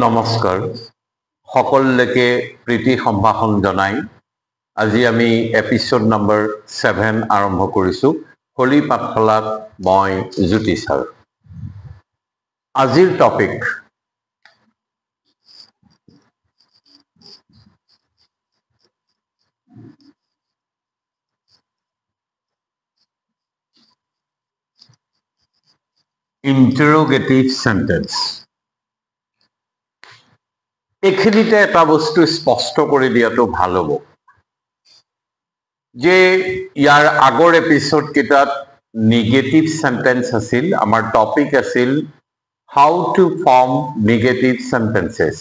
নমস্কাৰ সকলকে প্ৰীতি সম্ভাষণ জনাই আজি আমি এপিসোড নম্বৰ 7 আৰম্ভ কৰিছো হোলি পাঠশালাত মই জ্যোতি ছাৰ আজিৰ টপিক ইন্টাৰোগেটিভ সেন্টেন্স এখিনিতে এটা বস্তু স্পষ্ট কৰি দিয়াটো ভাল হ'ব যে ইয়াৰ আগৰ এপিসোড কিতাত নেগেটিভ সেন্টেন্স আছিল আমাৰ টপিক আছিল how to form negative sentences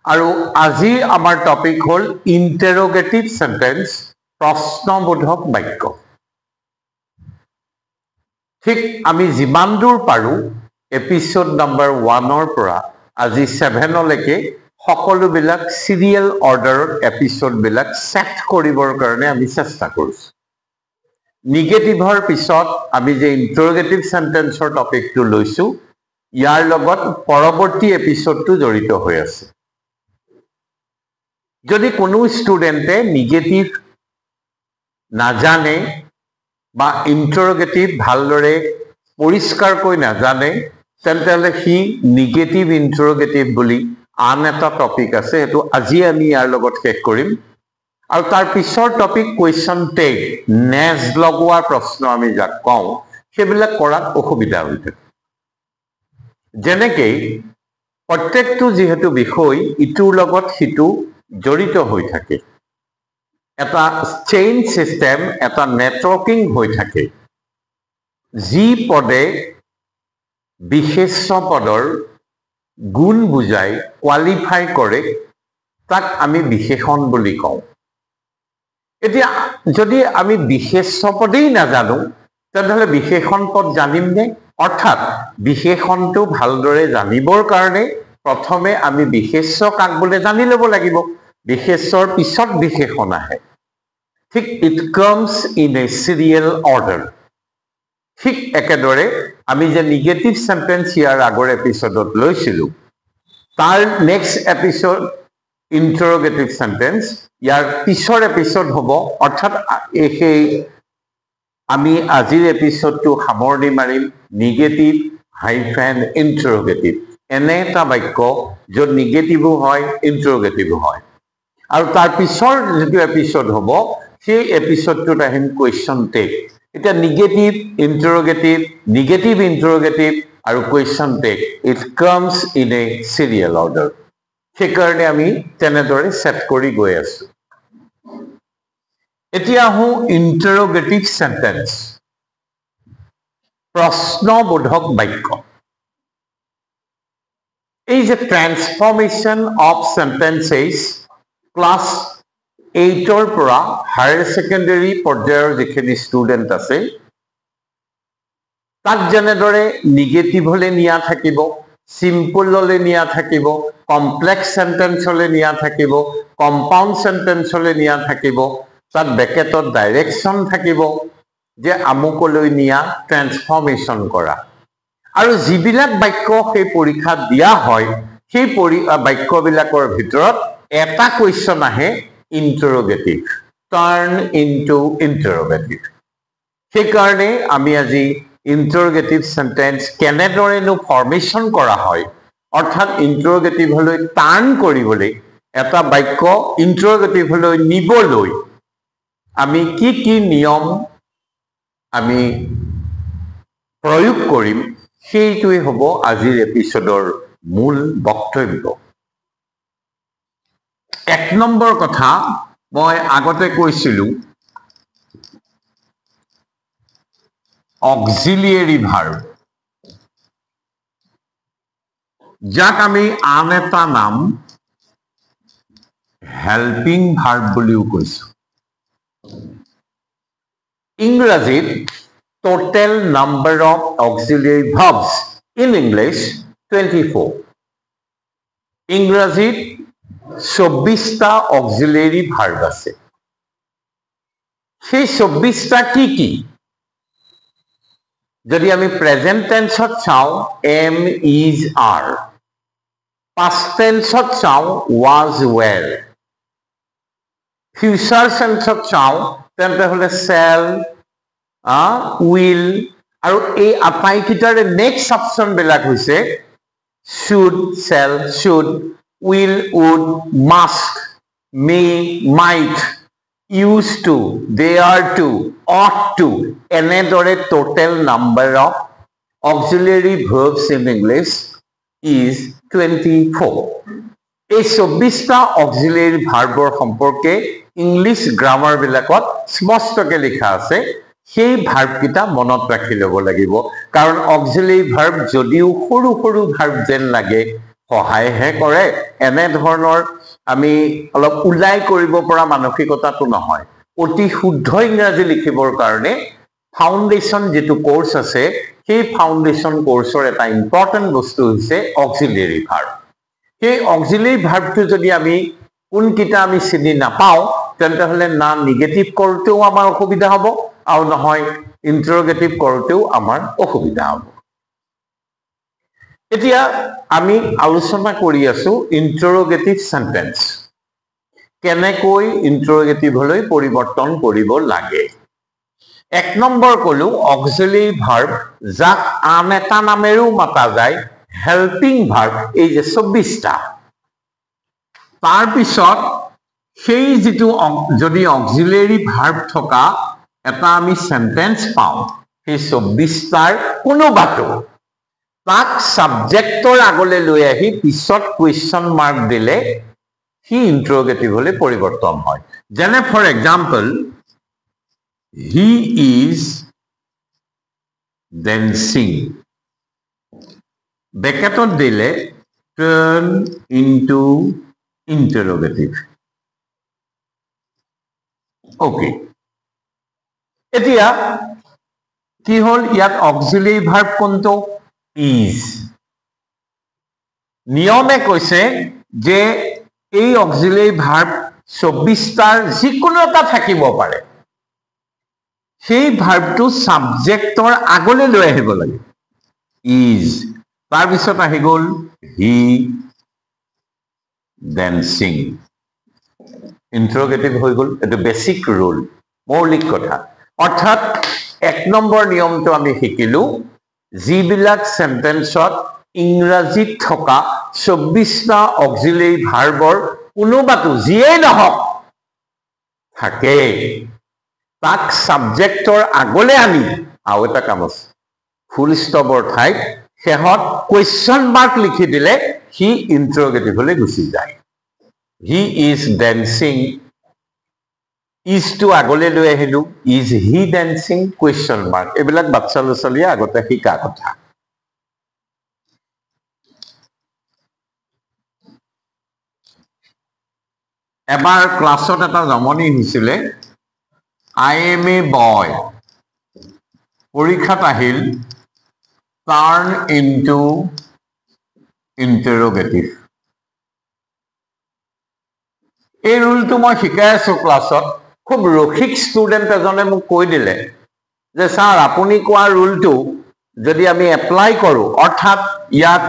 আৰু আজি আমাৰ টপিক হ'ল ইন্টাৰোগেটিভ সেন্টেন্স প্ৰশ্নবোধক বাক্য ঠিক আমি যিমান দূৰ পাৰো এপিসোড নম্বৰ 1 ৰ পৰা আজি 7 লৈকে সকলো বিলাক সিৰিয়াল অৰ্ডাৰত এপিসোড বিলাক সেট কৰিবৰ কাৰণে আমি চেষ্টা কৰিছো নেগেটিভৰ পিছত আমি যে ইন্টাৰোগেটিভ সেন্টেন্সৰ টপিকটো লৈছো ইয়াৰ লগত পৰৱৰ্তী এপিসোডটো জড়িত হৈ আছে যদি কোনো ষ্টুডেন্টে নেগেটিভ নাজানে বা ইন্টাৰোগেটিভ ভালদৰে পৰিষ্কাৰকৈ নাজানে তেন্তে হি নেগেটিভ ইন্টাৰোগেটিভ বুলি আন এটা টপিক আছে এটো আজি আমি ইয়াৰ লগত শেষ কৰিম আৰু তাৰ পিছৰ টপিক কোৱেশ্চন টেগ নেজ লগোৱা প্ৰশ্ন আমি যাক কওঁ সেবিলাক কৰাত অসুবিধা হৈ থাকে যেনেকৈ প্ৰত্যেকটো যেহেতু বিষয় ইটোৰ লগত সিটো জড়িত হৈ থাকে এটা চেইন সিস্টেম এটা নেটৱৰ্কিং হৈ থাকে যি পদে বিশেষ্য পদৰ গুণ বুজাই কোৱালিফাই কৰে তাক আমি বিশেষণ বুলি কওঁ এতিয়া যদি আমি বিশেষ্য পদেই নাজানো তেন্তে বিশেষণ পদ জানিম নে অৰ্থাৎ বিশেষণটো ভালদৰে জানিবৰ কাৰণে প্ৰথমে আমি বিশেষ্য কাক বুলি জানি ল'ব লাগিব বিশেষ্যৰ পিছত বিশেষণ আহে ঠিক it comes in a serial order ঠিক একেদৰে আমি যে নেগেটিভ সেন্টেন্স ইয়াৰ আগৰ এপিসোডত লৈছিলো তাৰ নেক্সট এপিসোড ইন্টাৰোগেটিভ সেন্টেন্স ইয়াৰ পিছৰ এপিসোড হ'ব অৰ্থাৎ এই আমি আজিৰ এপিসোডটো সামৰণি মাৰিম নেগেটিভ হাইফেন ইন্টাৰোগেটিভ এনে এটা বাক্য য'ত নেগেটিভো হয় ইন্টাৰোগেটিভো হয় আৰু তাৰ পিছৰ যেটো এপিসোড হ'ব সেই এপিসোডটোত আহিম কোৱেশ্চন টেগ এটা নেগেটিভ ইন্টাৰোগেটিভ আৰু question tag it comes in a serial order সেইকাৰণে আমি তেনেদৰে সেট কৰি গৈ আছো এতিয়া আহো ইন্টাৰোগেটিভ সেন্টেন্স প্ৰশ্নবোধক বাক্য এই যে ট্ৰান্সফৰমেশন অফ সেন্টেন্সেস ক্লাস 8 ৰ পৰা হায়াৰ সেকেন্ডাৰী পৰ্যায়ৰ যিখিনি ষ্টুডেন্ট আছে তাক যেনেদৰে নেগেটিভ হলে নিয়া থাকিব সিম্পল হলে নিয়া থাকিব কমপ্লেক্স সেন্টেন্স হলে নিয়া থাকিব কম্পাউন্ড সেন্টেন্স হলে নিয়া থাকিব তাত ব্ৰেকেটত ডাইৰেকশন থাকিব যে আমুকলৈ নিয়া ট্ৰান্সফৰমেশন কৰা আৰু যিবিলাক বাক্য সেই পৰীক্ষাত দিয়া হয় সেই বাক্যবিলাকৰ ভিতৰত এটা কোৱেশ্চন আহে ইন্টাৰোগেটিভ টাৰ্ন ইনটু ইন্টাৰোগেটিভ সেইকাৰণে আমি আজি ইন্টাৰোগেটিভ সেন্টেন্স কেনেদৰেনো ফৰ্মেশন কৰা হয় অৰ্থাৎ ইন্টাৰোগেটিভ হলৈ টাৰ্ন কৰিবলৈ এটা বাক্য ইন্টাৰোগেটিভ হলৈ নিবলৈ আমি কি কি নিয়ম আমি প্ৰয়োগ কৰিম সেইটোই হ'ব আজিৰ এপিসোডৰ মূল বক্তব্য এক নম্বৰ কথা মই আগতে কৈছিলো অক্সিলিয়াৰী ভাৰ্ব যাক আমি আন এটা নাম হেল্পিং ভাৰ্ব বুলিও কৈছো ইংৰাজীত total number of auxiliary verbs in English 24 ইংৰাজীত 24টা auxiliary verb আছে সেই 24টা কি যদি আমি প্ৰেজেন্ট টেন্সত চাও am is are past tense চাও was were future tense চাও তেন্তে হলে shall will আৰু এই আটাইকেইটাৰে নেক্সট অপচন বিলাক হৈছে should shall should will would must may might used to dare to ought to এনেদৰে total number of auxiliary verbs in English is 24 এই 24টা auxiliary verbৰ সম্পৰ্কে ইংলিশ গ্ৰামাৰ বিলাকত স্পষ্টকৈ লিখা আছে সেই ভাৰ্ব কিটা মনত ৰাখি লব লাগিব কাৰণ অক্সিলাৰি ভাৰ্ব যদিও সৰু সৰু ভাৰ্ব যেন লাগে সহায়হে কৰে এনে ধৰণৰ আমি অলপ উলাই কৰিব পৰা মানসিকতাটো নহয় অতি শুদ্ধ ইংৰাজী লিখিবৰ কাৰণে ফাউন্ডেশন যেটো কোৰ্স আছে সেই ফাউন্ডেশন কোৰ্সৰ এটা ইম্পৰ্টেন্ট বস্তু হৈছে অক্সিলাৰি ভাৰ্ব সেই অক্সিলাৰি ভার্বটো যদি আমি কোন কিটা আমি চিনি নাপাও তেন্তে হলে না নেগেটিভ কৰোতেও আমাৰ অসুবিধা হ'ব আৰু নহয় ইন্টাৰোগেটিভ কৰোতেও আমাৰ অসুবিধা হ'ব এতিয়া আমি আলোচনা কৰি আছো ইন্টাৰোগেটিভ সেন্টেন্স কেনেকৈ ইন্টাৰোগেটিভ লৈ পৰিৱৰ্তন কৰিব লাগে এক নম্বৰ কলো অক্সিলাৰি ভাৰ্ব যাক আন এটা নামেৰেও মাতা যায় হেল্পিং ভাৰ্ব এই যে 24টা তাৰ পিছত সেই যেটো যদি অক্সিলাৰি ভাৰ্ব থকা এটা আমি সেন্টেন্স পাও সেই 24টাৰ কোনোবাটো তাক সাবজেক্টৰ আগলৈ লৈ আহি পিছত কোৱেশ্চন মাৰ্ক দিলে হি ইন্টাৰোগেটিভ হলে পৰিৱৰ্তন হয় যেনে for example he is dancing ব্ৰেকেটত দিলে turn into interrogative okay এতিয়া কি হল ইয়াত অক্সিলাৰি ভাৰ্ব কোনটো is নিয়মে কৈছে যে এই অক্সিলাৰি ভাৰ্ব 24টাৰ যিকোনো এটা থাকিব পাৰে সেই ভাৰ্বটো সাবজেক্টৰ আগলৈ লৈ আহিব লাগে is তাৰ পিছত আহি গল he dancing ইন্টাৰোগেটিভ হৈ গল এটা বেসিক ৰুল মৌলিক কথা অৰ্থাৎ এক নম্বৰ নিয়মটো আমি শিকিলো যিবিলাক সেন্টেন্সত ইংৰাজীত থকা 24টা অক্সিলাৰি ভাৰ্বৰ কোনোবাটো যিয়ে নহওক থাকে তাক সাবজেক্টৰ আগলৈ আনি আৰু এটা কাম আছে ফুল ষ্টপৰ ঠাইত শেহত কোৱেশ্চন মাৰ্ক লিখি দিলে হি ইন্টাৰোগেটিভ হলে গুচি যায় হি ইজ ড্যান্সিং ইজ টু আগলৈ লৈ আহিলো is he dancing question mark এবিলাক বাচ্চা লছলিয়ে আগতে শিকা কথা এবাৰ ক্লাছত এটা জমনি হৈছিলে I am a boy পৰীক্ষাত আহিল turn into interrogative এই ৰুলটো মই শিকাই আছো ক্লাছত খুব ৰখিক ষ্টুডেন্ট এজনে মোক কৈ দিলে যে স্যাৰ আপুনি কোৱা ৰুলটো যদি আমি এপ্লাই কৰো অৰ্থাৎ ইয়াত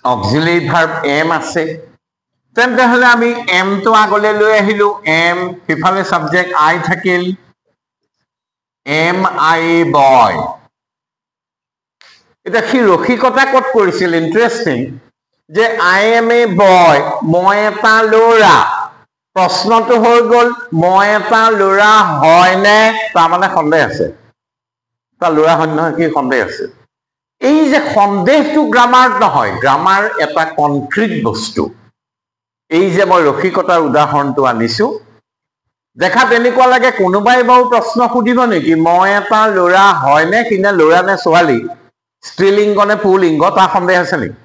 অক্সিলাৰি ভার্ব am আছে তেন্তে হলে আমি am তো আগলৈ লৈ আহিলো am সিফালে সাবজেক্ট I থাকিল am I a boy এটা কি ৰখিকতা কত কৰিছিল ইন্টাৰেষ্টিং যে I am a boy মই এটা লৰা প্ৰশ্নটো হৈ গল মই এটা লৰা হয় নে তাৰ মানে সন্দেহ আছে তা লৰা হয় নহয় কি সন্দেহ আছে এই যে সন্দেহটো গ্ৰামাৰ নহয় গ্ৰামাৰ এটা কনক্ৰিট বস্তু এই যে মই ৰখিকতাৰ উদাহৰণটো আনিছো দেখা তেনেকুৱা লাগে কোনোবাই বাৰু প্ৰশ্ন সুধিব নেকি মই এটা লৰা হয় নে কিনা লৰা নে ছোৱালী স্ত্ৰীলিংগ নে পুলিংগ তা সন্দেহ আছে নেকি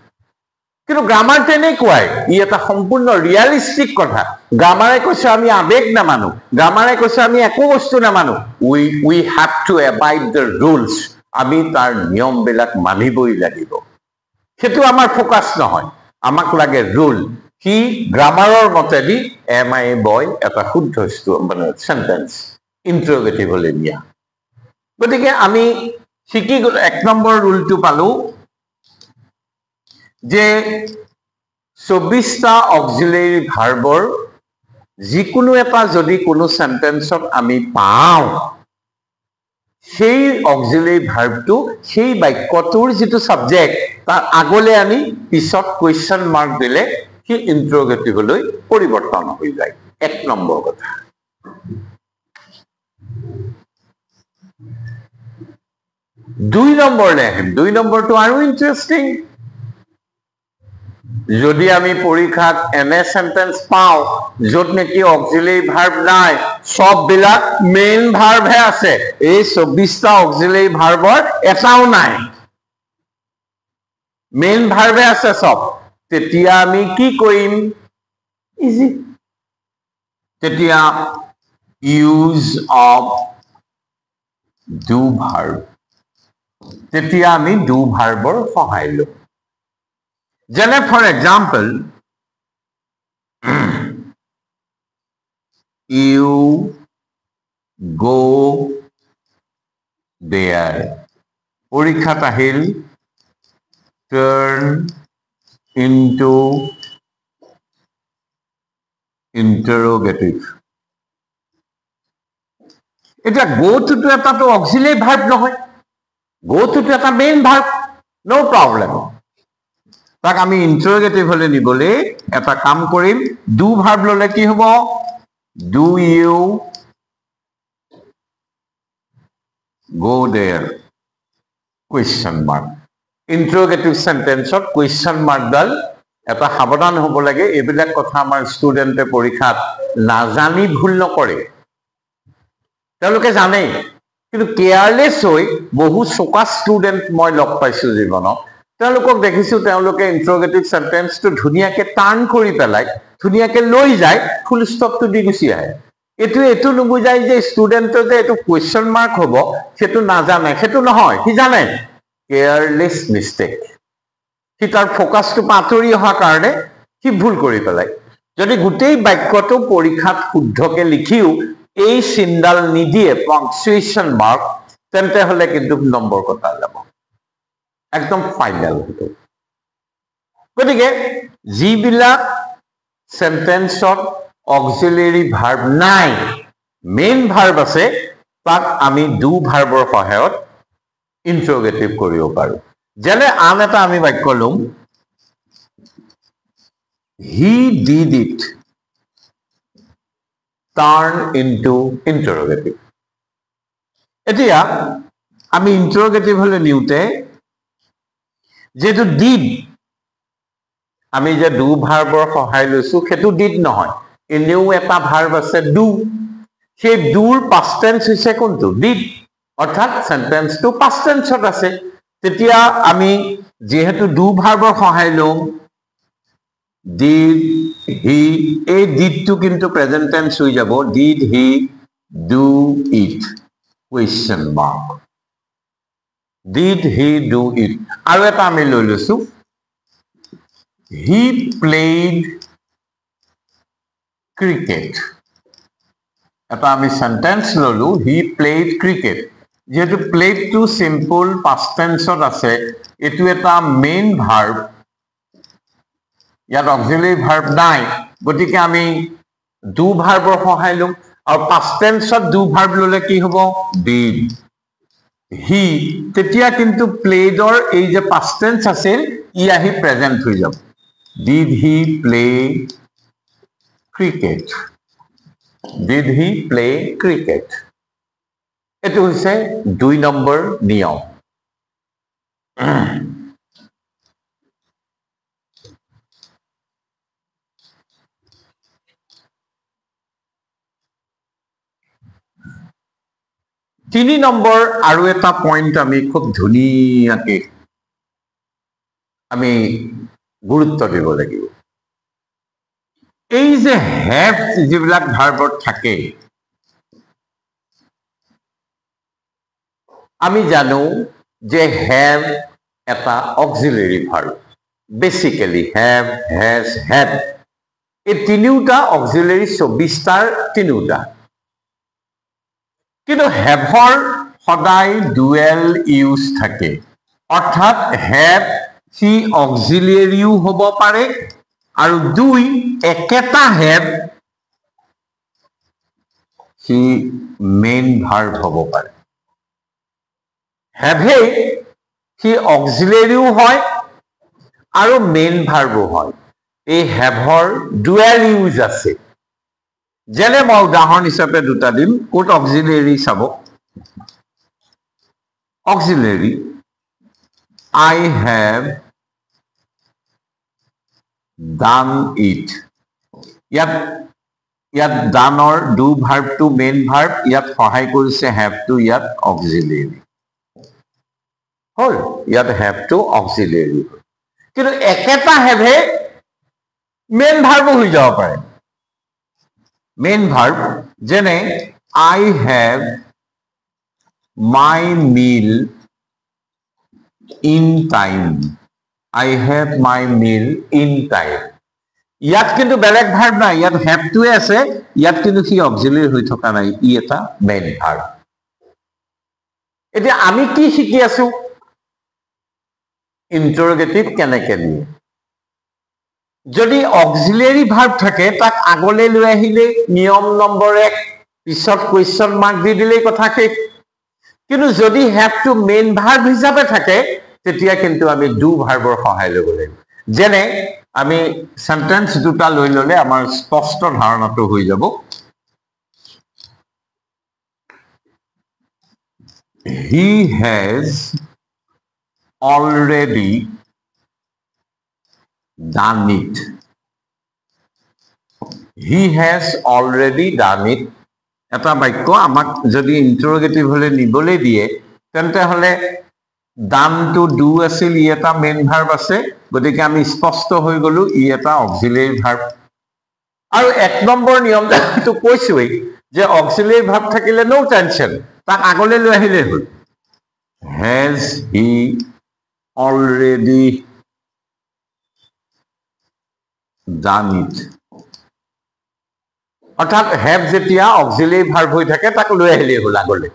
কিন্তু গ্ৰামাৰ তেনেকুৱাই ই এটা সম্পূৰ্ণ ৰিয়েলিষ্টিক কথা গ্ৰামাৰে কৈছে আমি আবেগ না মানো গ্ৰামাৰে কৈছে আমি একো বস্তু না মানো we have to abide the rules আমি তাৰ নিয়ম বিলাক মানিবই লাগিব সেটো আমাৰ ফোকাস নহয় আমাক লাগে ৰুল কি গ্ৰামাৰৰ মতেদি am I a boy এটা শুদ্ধ মানে সেন্টেন্স ইন্টাৰোগেটিভ হলে নিয়া গতিকে আমি শিকি গল এক নম্বৰ ৰুলটো পালো যে 24টা অক্সিলাৰী ভাৰ্বৰ যিকোনো এটা যদি কোনো সেন্টেন্সত আমি পাওঁ সেই অক্সিলাৰী ভাৰ্বটো সেই বাক্যটোৰ যেটো সাবজেক্ট তাৰ আগলৈ আনি পিছত কোৱেশ্চন মাৰ্ক দিলে কি ইন্টাৰোগেটিভলৈ পৰিৱৰ্তন হৈ যায় এক নম্বৰ কথা দুই নম্বৰলে আহিম দুই নম্বৰটো আৰু ইন্টাৰেষ্টিং যদি আমি পৰীক্ষাত এনে সেন্টেন্স পাও যত নেকি অক্সিলাৰী ভাৰ্ব নাই সব বিলাক মেইন ভাৰ্ব হে আছে এই 24টা অক্সিলাৰী ভাৰ্বৰ এটাও নাই মেইন ভাৰ্বে আছে সব তেতিয়া আমি কি কৰিম ইজি তেতিয়া ইউজ অফ ডু ভাৰ্ব তেতিয়া আমি ডু ভাৰ্বৰ সহায় লম যেনে for example you go there পৰীক্ষাত আহিল turn into interrogative এটা go to এটা তো auxiliary verb নহয় go to এটা main verb no problem তাক আমি ইন্টাৰোগেটিভ হলে নিবলে এটা কাম কৰিম ডু ভাৰ্ব ললে কি হ'ব do you go there question mark interrogative sentence of question mark dal এটা সাবধান হ'ব লাগে এবিলাক কথা আমাৰ ষ্টুডেন্টে পৰীক্ষাত নাজানি ভুল নকৰে তেওঁলোকে জানে কিন্তু কেয়াৰলেছ হৈ বহু চোকা ষ্টুডেন্ট মই লগ পাইছো জীৱনত তেওঁলোকক দেখিছো তেওঁলোকে ইন্টাৰোগেটিভ সেন্টেন্সটো ধুনিয়াকে টাৰ্ন কৰি পেলাই ধুনিয়াকে লৈ যায় ফুল ষ্টপটো দি গুছি আহে এটো নুবুজাই যে ষ্টুডেন্টৰ যে এটো কোৱেশ্চন মাৰ্ক হ'ব সেটো নাজানে সেটো নহয় কি জানে কেয়াৰলেছ মিস্টেক কি তাৰ ফোকাসটো পাতৰি হোৱা কাৰণে কি ভুল কৰি পেলাই যদি গোটেই বাক্যটো পৰীক্ষাত শুদ্ধকে লিখিও এই সিন্ডাল নিদিয়ে পাংচুৱেশ্যন মাৰ্ক তেন্তে হলে কিন্তু নম্বৰ কটা যাব একদম ফাইনাল হতো গতিকে যিবিলাক সেন্টেন্সত অক্সিলাৰী ভাৰ্ব নাই মেইন ভাৰ্ব আছে তাক আমি ডু ভাৰ্বৰ সহায়ত ইন্টাৰোগেটিভ কৰিব পাৰো যেনে আন এটা আমি বাক্য লম he did it turn into interrogative এতিয়া আমি ইন্টাৰোগেটিভ হলে নিউতে যেটো ডিড আমি যে ডু ভাৰ্বৰ সহায় লৈছো সেটো ডিড নহয় এনেও এটা ভাৰ্ব আছে ডু সেই ডুৰ পাস্ট টেন্স হৈছে কোনটো ডিড অৰ্থাৎ সেন্টেন্সটো পাস্ট টেন্সত আছে তেতিয়া আমি যেহেতু ডু ভাৰ্বৰ সহায় লম ডিড হি এই ডিডটো কিন্তু প্ৰেজেন্ট টেন্স হৈ যাব did he do it question mark did he do it আৰু এটা আমি লৈ লৈছো he played cricket এটা আমি সেন্টেন্স ললো he played cricket যেহেতু played to simple past tense আছে এটো এটা মেইন ভার্ব ইয়াত অক্সিলাৰী ভাৰ্ব নাই গতিকে আমি ডু ভাৰ্বৰ সহায় লম আৰু past tense ডু ভাৰ্ব ললে কি হ'ব did he তেতিয়া কিন্তু প্লেডৰ এই যে past tense আছিল ই আহি প্ৰেজেন্ট হৈ যাব did he play cricket did he play cricket এটো হৈছে 2 নম্বৰ নিয়ম তিনি নম্বৰ আৰু এটা পইণ্ট আমি খুব ধুনিয়াকে আমি গুৰুত্ব দিব লাগিব এই যে হ্যাভ যিবিলাক ভাৰ্বত থাকে আমি জানো যে হ্যাভ এটা auxiliary verb basically have has had এই তিনিটা অক্সিলাৰী 24টাৰ তিনিটা কিন্তু হ্যাভৰ সদায় ডুৱেল ইউজ থাকে অৰ্থাৎ হ্যাভ সি অক্সিলাৰীও হ'ব পাৰে আৰু 2 একেটা হেভ সি মেইন ভাৰ্ব হ'ব পাৰে হেভে সি অক্সিলাৰীও হয় আৰু মেইন ভাৰ্বো হয় এই হেভৰ ডুৱেল ইউজ আছে যেনে মই উদাহৰণ হিচাপে দুটা দিম কোট অক্সিলাৰী চাব auxiliary I have done it ইয়াত ডানৰ ডু ভাৰ্বটো মেইন ভাৰ্ব ইয়াত সহায় কৰিছে হেভটো ইয়াত অক্সিলাৰী হল ইয়াত হেভটো অক্সিলাৰী কিন্তু একেটা হেভে মেইন ভাৰ্বো হৈ যাব পাৰে মেইন ভাৰ্ব যেনে I have my meal in time I have my meal in time ইয়াত কিন্তু বেলেগ ভাৰ্ব নাই ইয়াত হেভটোৱে আছে ইয়াত কিন্তু সি অক্সিলাৰী হৈ থকা নাই ই এটা মেইন ভাৰ্ব এতিয়া আমি কি শিকি আছো ইন্টাৰোগেটিভ কেনেকে দিয়ে যদি অক্সিলাৰী ভাৰ্ব থাকে তাক আগলৈ লৈ আহিলে নিয়ম নম্বৰ 1 পিছত কোৱেশ্চন মাৰ্ক দি দিলেই কথা শেষ কিন্তু যদি হেভটো মেইন ভাৰ্ব হিচাপে থাকে তেতিয়া কিন্তু আমি ডু ভাৰ্বৰ সহায় ল'ব লাগিব যেনে আমি সেন্টেন্স দুটা লৈ ললে আমাৰ স্পষ্ট ধাৰণাটো হৈ যাব He has already done it He has already done it এটা বাক্য আমাক যদি ইন্টাৰোগেটিভ হলে নিবলে দিয়ে তেন্তে হলে ডান টু ডু আছিল ই এটা মেইন ভাৰ্ব আছে গতিকে আমি স্পষ্ট হৈ গলো ই এটা অক্সিলাৰী ভাৰ্ব আৰু এক নম্বৰ নিয়মটো কৈছোই যে অক্সিলাৰী ভাৰ্ব থাকিলে নো টেনশন তাক আগলৈ লৈ আহিলে হ'ল has he already done it অৰ্থাৎ হেভ যেতিয়া অক্সিলাৰী ভাৰ্ব হৈ থাকে তাক লৈ আহিলে হ'ল আগলৈ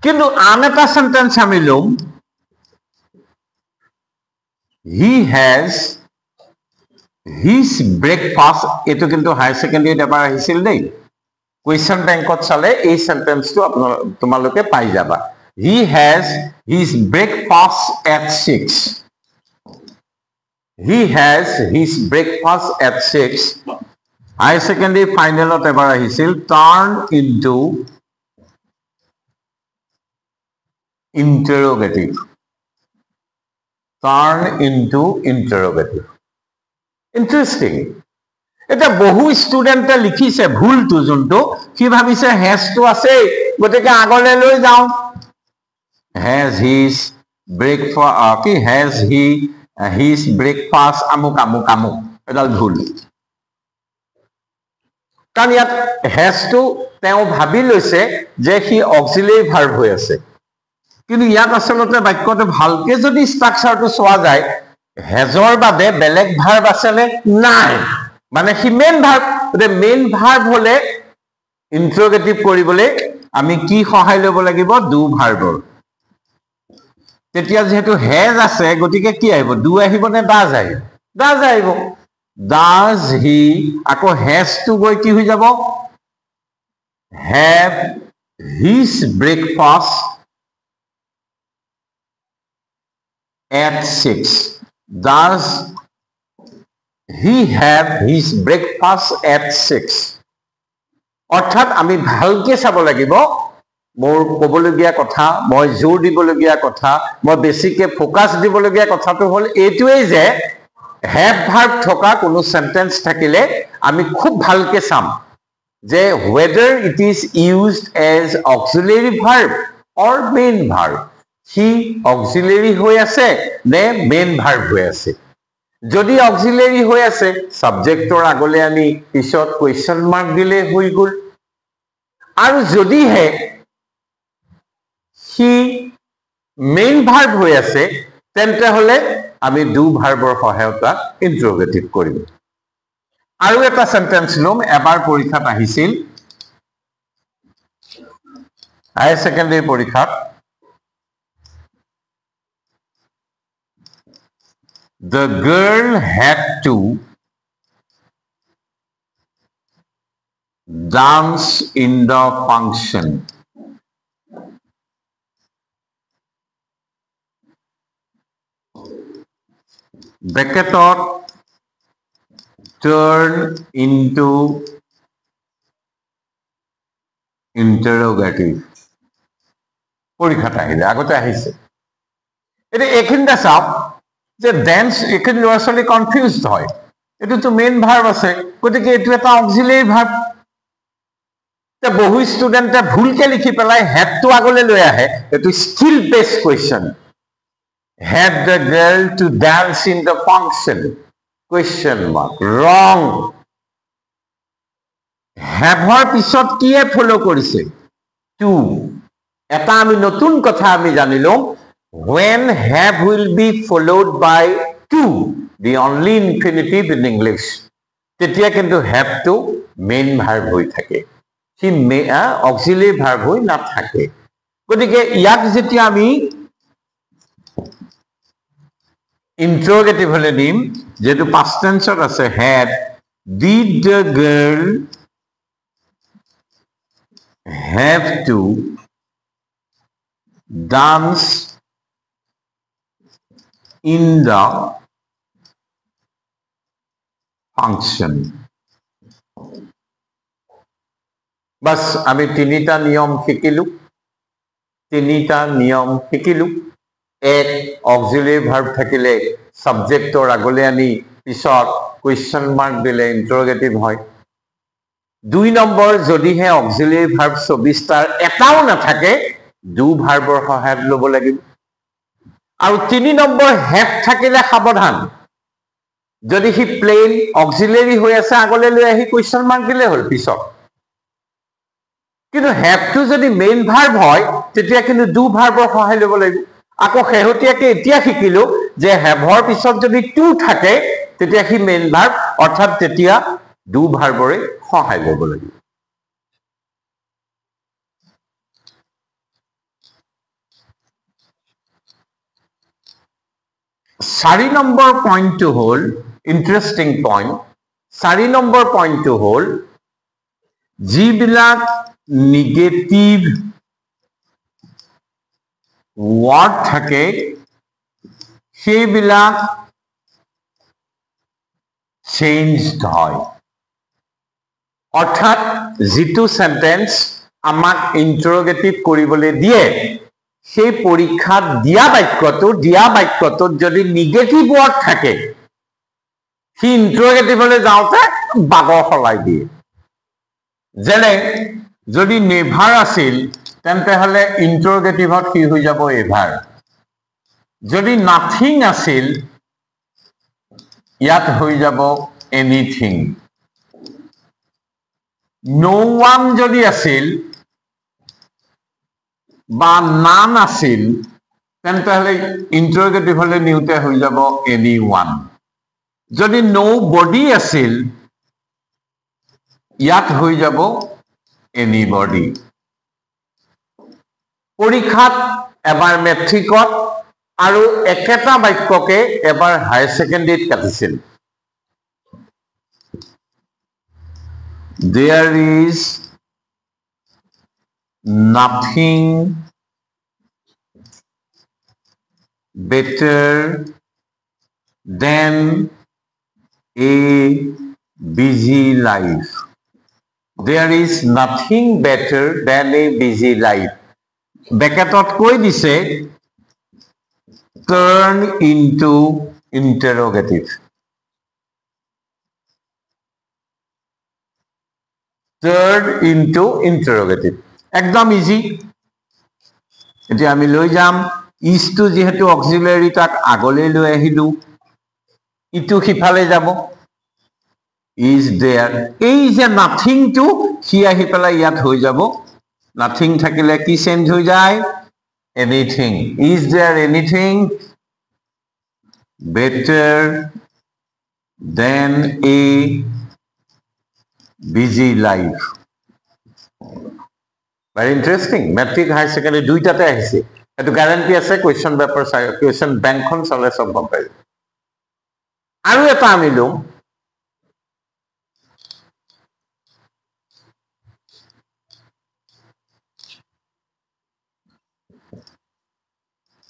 কিন্তু আন এটা সেন্টেন্স আমি লম He has his breakfast এটো কিন্তু হায়াৰ সেকেন্ডাৰীত এবাৰ আহিছিল দেই কোৱেশ্চন বেংকত চালে এই সেন্টেন্সটো তোমালোকে পাই যাবা He has his breakfast at 6 He has his breakfast at 6 higher secondary ফাইনেলত এবাৰ আহিছিল turn into interrogative turn into interrogative interesting এটা বহু ষ্টুডেন্টে লিখিছে ভুলটো যোনটো কি ভাবিছে হেজটো আছে গতিকে আগলৈ লৈ যাও has his breakfast কি has he his breakfast আমুক আমুক আমুক এডাল ভুল কাৰণ ইয়াত হেজটো তেওঁ ভাবি লৈছে যে সি অক্সিলাৰী ভাৰ্ব হৈ আছে কিন্তু ইয়াত আসলতে বাক্যটো ভালকে যদি স্ট্ৰাকচাৰটো চোৱা যায় হেজৰ বাদে বেলেগ ভাৰ্ব আছে নে নাই মানে সি মেইন ভাৰ্ব তে মেইন ভাৰ্ব হলে ইন্টাৰোগেটিভ কৰিবলৈ আমি কি সহায় ল'ব লাগিব ডু ভাৰ্বৰ তেতিয়া যেহেতু হেজ আছে গতিকে কি আহিব ডু আহিব নে ডাজ আহিব ডাজ আহিব ডাজ হি আকৌ হেজ টু গৈ কি হৈ যাব have his breakfast at 6 does he have his breakfast at 6 অৰ্থাৎ আমি ভালকে চাব লাগিব মোৰ কবলগীয়া কথা মই জোৰ দিবলগীয়া কথা মই বেছিকে ফোকাস দিবলগীয়া কথাটো হল এইটোৱেই যে have verb থকা কোনো সেন্টেন্স থাকিলে আমি খুব ভালকে চাম যে whether it is used as auxiliary verb or main verb he auxiliary হৈ আছে নে main verb হৈ আছে যদি auxiliary হৈ আছে সাবজেক্টৰ আগলে আমি পিছত কোৱেশ্চন মাৰ্ক দিলে হৈ গল আৰু যদি হে he main verb হৈ আছে তেন্তে হলে আমি ডু ভাৰ্বৰ সহায়তা ইন্টাৰোগেটিভ কৰিম আৰু এটা সেন্টেন্স লম এবাৰ পৰীক্ষাত আহিছিল হায়াৰ সেকেন্ডাৰী পৰীক্ষাত The girl had to dance in the function. Bracketot turn into interrogative. পরীক্ষাটা আহিলে আগতে আহিছে এটা এখানটা চাওক যে ডেন্স এখানে ল'ৰা ছোৱালী কনফিউজড হয় এটোতো মেইন ভার্ব আছে গতিকে এটো এটা অক্সিলিয়ারি ভার্ব বহু স্টুডেন্টে ভুলকে লিখি পেলাই হেডটো আগলৈ লৈ আহে এটো skill based question had the girl to dance in the function question mark wrong have her পিছত কিয়ে ফলো কৰিছে to এটা আমি নতুন কথা আমি জানিলো when have will be followed by to the only infinitive in English তেতিয়া কিন্তু have to main verb হৈ থাকে সি auxiliary verb হৈ না থাকে গতিকে ইয়াক যেতিয়া আমি interrogative হলে দিম যেটো past tense আছে had did the girl have to dance in the function bas ami tinita niyom শিকিলো এক auxiliary verb থাকিলে subjector আগলে আনি পিছত question mark দিলে interrogative হয় দুই নম্বৰ যদিহে auxiliary verb 24টাৰ এটাও না থাকে দু ভাৰ্বৰ সহায়ত লব লাগিব আৰু 3 নম্বৰ have থাকিলে সাৱধান যদি হি প্লেন auxiliary হৈ আছে আগলে লৈ আহি question mark দিলে হল পিছত কিন্তু have to যদি মেইন ভাৰ্ব হয় তেতিয়া কিন্তু দু ভাৰ্বৰ সহায় লব লাগিব আকৌ হেহতিয়াকে এতিয়া শিকিলো যে হেভৰ পিছত যদি টু থাকে তেতিয়া হি মেইন ভাৰ্ব অৰ্থাৎ তেতিয়া দু ভাৰ্বৰে সহায় লব লাগিব 4 নম্বৰ পইণ্টটো হল ইন্টাৰেস্টিং পইণ্ট 4 নম্বৰ পইণ্টটো হল যিবিলাক নিগেটিভ ওয়াৰ্ড থাকে সেইবিলাক চেঞ্জড হয় অৰ্থাৎ যেটো সেন্টেন্স আমাক ইন্টাৰোগেটিভ কৰিবলৈ দিয়ে সেই পৰীক্ষাত দিয়া বাক্যটো যদি নিগেটিভ ওয়াৰ্ড থাকে সি ইন্টাৰোগেটিভলৈ যাওঁতে বাগৰ হলাই দিয়ে যেনে যদি নেভাৰ আছিল তেন্তে হলে ইন্টাৰোগেটিভত কি হৈ যাব এভাৰ যদি নাথিং আছিল ইয়াত হৈ যাব এনিথিং নো ওয়ান যদি আছিল বা নান আছিল তেন্তে হলে ইন্টারোগেটিভ হলে নিউতে হৈ যাব এনি ওয়ান যদি নো বডি আছিল ইয়াত হৈ যাব এনিবডি পৰীক্ষাত এবাৰ মেট্ৰিকত আৰু একেটা বাক্যকে এবাৰ higher সেকেন্ডাৰীত কাটিছিল there is nothing better than a busy life there is nothing better than a busy life ব্যাকেটত কৈ দিছে turn into interrogative একদম ইজি এতিয়া আমি লৈ যাম is to যেহেতু অক্সিলারি তাক আগলৈ লৈ আহিলো ইটো সিফালে যাব is there এই যে নাথিং টু সি আহি পেলাই ইয়াত হৈ যাব নাথিং থাকিলে কি চেঞ্জ হৈ যায় anything is there anything better than a busy life very interesting matric high secondary দুইটাতে আহিছে এটো গ্যারান্টি আছে কোয়েশ্চন পেপার কোয়েশ্চন ব্যাংকখন চলে সব গম পাই আৰু এটা আমি লম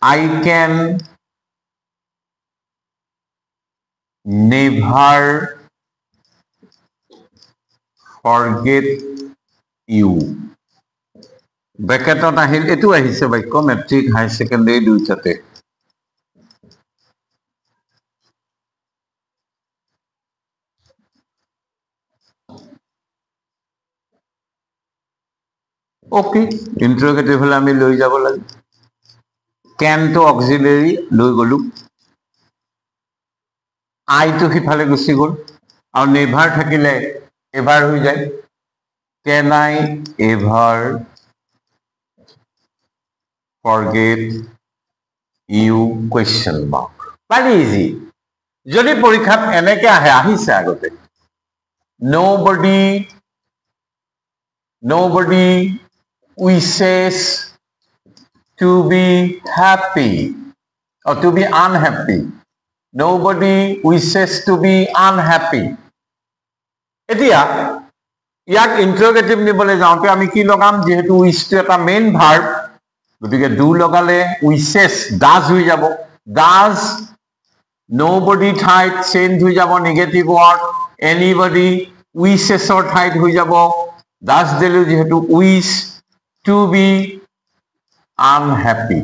I can never forget you. ব্ৰেকেটত আহিল এটো আহিছে বাক্য মেট্ৰিক হাই সেকেন্ডাৰী দুইটাতে ওকে ইন্টাৰোগেটিভ হলে আমি লৈ যাব লাগে can to auxiliary লৈ গলো I to সিফালে গুচি গল আৰু নেভাৰ থাকিলে এভাৰ হৈ যায় can I ever forget you question mark very easy যদি পৰীক্ষাত এনেকে আহে আহিছে আগতে nobody wishes to be happy or to be unhappy nobody wishes to be unhappy এতিয়া ইয়াক ইন্টাৰোগেটিভ নিবলে যাওঁতে আমি কি লগাম যেহেতু উইশ টো এটা মেইন ভার্ব গতিকে ডু লগালে উইশেস ডাজ হৈ যাব ডাজ nobody ঠাইত চেঞ্জ হৈ যাব negative word anybody wishes or ঠাইত হৈ যাব ডাজ দিলো যেহেতু wish to be unhappy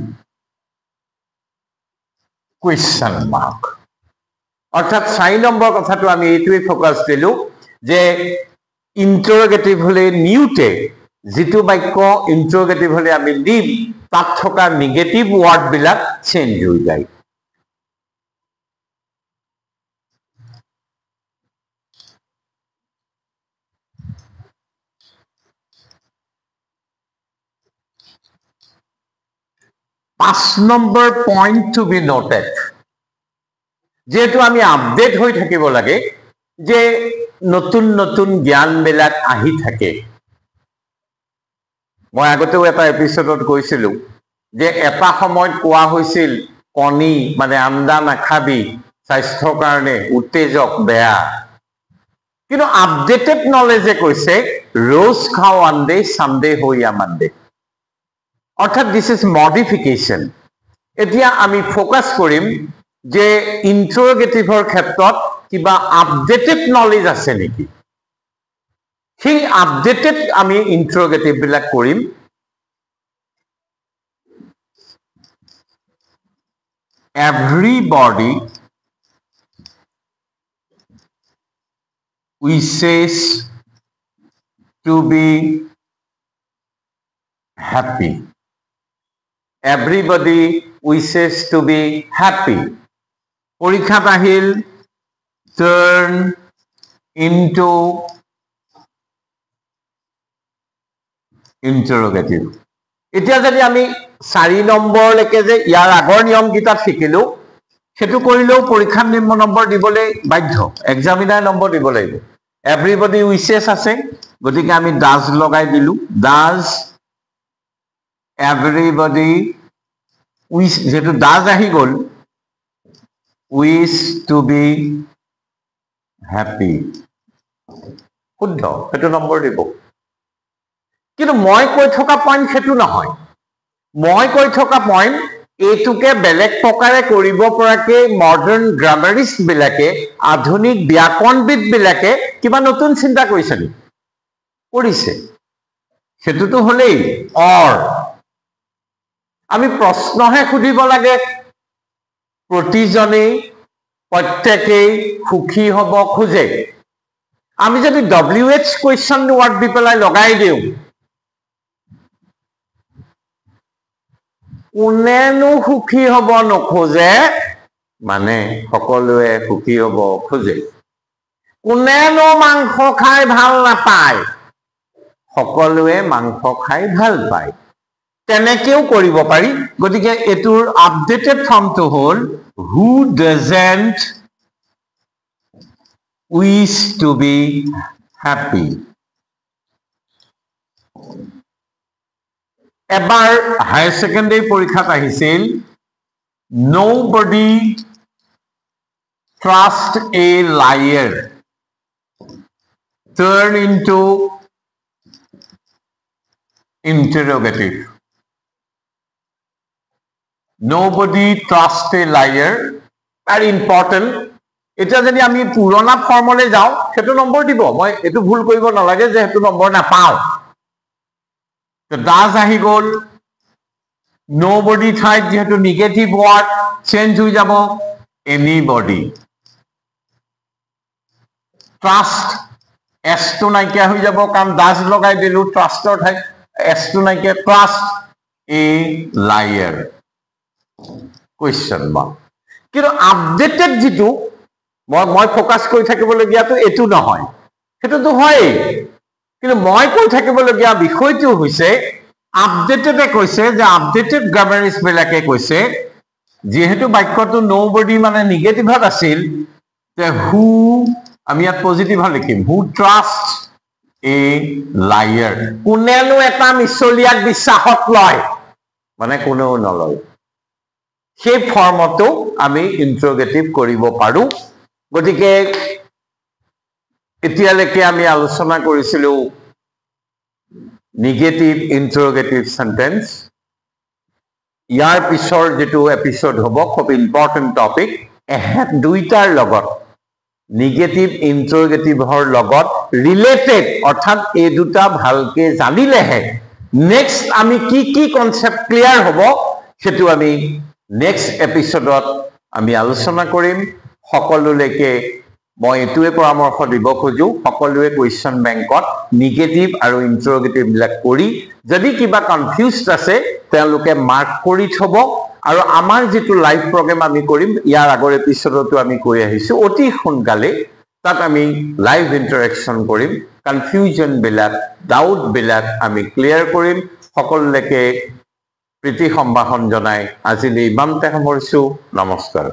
question mark অর্থাৎ 4 নম্বৰ কথাটো আমি এইটোই ফোকাস দিলো যে ইন্টাৰোগেটিভ হলে নিউতে যেটো বাক্য ইন্টাৰোগেটিভ হলে আমি দিম তাত থকা নেগেটিভ ওয়াৰ্ড বিলাক চেঞ্জ হৈ যায় 5 number point to be noted যেহেতু আমি আপডেট হৈ থাকিব লাগে যে নতুন নতুন জ্ঞান বিলাক আহি থাকে মই আগতেও এটা এপিসোডত কৈছিলো যে এটা সময়ত কোৱা হৈছিল কণী মানে আন্দা নাখাবি স্বাস্থ্যৰ কাৰণে উত্তেজক বেয়া কিন্তু আপডেটেড নলেজে কৈছে রোজ খাও আন্দে সানডে হইয়া মানডে অর্থাৎ দিস ইজ মডিফিকেশন এতিয়া আমি ফোকাস কৰিম যে ইন্টাৰোগেটিভৰ ক্ষেত্ৰত কিবা আপডেটেড নলেজ আছে নেকি সেই আপডেটেড আমি ইন্টাৰোগেটিভ বিলাক কৰিম everybody wishes to be happy everybody wishes to be happy পৰীক্ষাত আহিল turn into interrogative এতিয়া যদি আমি 4 নম্বৰ লৈকে যে ইয়াৰ আগৰ নিয়ম কিতাপ শিকিলো সেটো কৰিলেও পৰীক্ষাত নিম্ন নম্বৰ দিবলৈ বাধ্য এক্সামিনাৰ নম্বৰ দিব লাগিব everybody wishes আছে গতিকে আমি ডাজ লগাই দিলো ডাজ everybody wish যেটো ডাজ আহি গল wish to be happy শুদ্ধ এটো নম্বৰ দিব কিন্তু মই কৈ থকা পইণ্ট সেটো নহয় মই কৈ থকা পইণ্ট এটুকে বেলেগ প্ৰকাৰে কৰিব পৰাকে মডাৰ্ন গ্ৰামাৰিষ্ট বিলাকে আধুনিক ব্যাকৰণবিদ বিলাকে কিবা নতুন চিন্তা কৰিছে নি কৰিছে সেটোটো হলেই অৰ আমি প্ৰশ্নহে খুদিব লাগে প্ৰতিজনে প্ৰত্যেকেই সুখী হ'ব খোজে আমি যদি WH কোৱেশ্চন ওয়ার্ড দি পেলাই লগাই দিও কোনেনো সুখী হ'ব নখোজে মানে সকলোৱে সুখী হ'ব খোজে কোনেনো মাংস খাই ভাল নাপায় সকলোৱে মাংস খাই ভাল পায় তেনেকেও কৰিব পাৰি গতিকে এটোৰ আপডেটেড ফৰ্মটো হ'ল who doesn't wish to be happy এবাৰ হায়াৰ সেকেন্ডাৰী পৰীক্ষাত আহিছিল nobody trust a liar turn into interrogative nobody trust a liar, very important. এতিয়া যদি আমি পুৰণা ফৰ্মলৈ যাওঁ সেইটো নম্বৰ দিব, মই এইটো ভুল কৰিব নালাগে যে সেইটো নম্বৰ নাপাওঁ। ডাজ আহি গ'ল, nobody ঠাইত যেহেতু নিগেটিভ ৱাৰ্ড চেঞ্জ হৈ যাব anybody। ট্ৰাষ্ট এছটো নাইকিয়া হৈ যাব কাৰণ ডাজ লগাই দিলো, ট্ৰাষ্টৰ ঠাইত এছটো নাইকিয়া, ট্ৰাষ্ট এ লায়াৰ কুৱেশ্যন মাৰ্ক। কিন্তু আপডেটেড যিটো মই ফ'কাছ কৰি থাকিবলগীয়াটো এইটো নহয়, সেইটোতো হয়েই, কিন্তু মই কৈ থাকিবলগীয়া বিষয়টো হৈছে আপডেটেডে কৈছে যে আপডেটেড গ্ৰামাৰিষ্টবিলাকে কৈছে যিহেতু বাক্যটো nobody মানে নিগেটিভত আছিল, যে হু আমি ইয়াত পজিটিভত লিখিম, হু ট্ৰাষ্ট এ লায়াৰ, কোনেনো এটা মিছলীয়াক বিশ্বাসত লয়, মানে কোনেও নলয়। সেই ফৰ্মটো আমি ইন্টাৰোগেটিভ কৰিব পাৰো। গতিকে এতিয়ালৈকে আমি আলোচনা কৰিছিলো নিগেটিভ ইন্টাৰোগেটিভ সেন্টেন্স। ইয়াৰ পিছৰ যেটো এপিসোড হ'ব খুব ইম্পৰ্টেন্ট টপিক, দুইটাৰ লগত নিগেটিভ ইন্টাৰোগেটিভৰ লগত ৰিলেটেড, অৰ্থাৎ এই দুটা ভালকে জানিলেহে নেক্সট আমি কি কি কনসেপ্ট ক্লিয়াৰ হ'ব সেটো আমি নেক্সট এপিসোডত আমি আলোচনা কৰিম। সকলোলৈকে মই এটোৱে পৰামৰ্শ দিব খোজো, সকলোৱে কুৱেশ্যন বেংকত নিগেটিভ আৰু ইন্টাৰোগেটিভ বিলাক কৰি যদি কিবা কনফিউজড আছে তেওঁলোকে মাৰ্ক কৰি থব। আৰু আমাৰ যেটো লাইভ প্ৰগ্ৰাম আমি কৰিম, ইয়াৰ আগৰ এপিসোডতো আমি কৈ আহিছো, অতি সোনকালে তাত আমি লাইভ ইন্টাৰেকশন কৰিম, কনফিউজন বিলাক ডাউট বিলাক আমি ক্লিয়াৰ কৰিম। সকলোলৈকে প্ৰীতি সম্ভাষণ জনাই আজিলৈ ইমানতে সামৰিছো। নমস্কাৰ।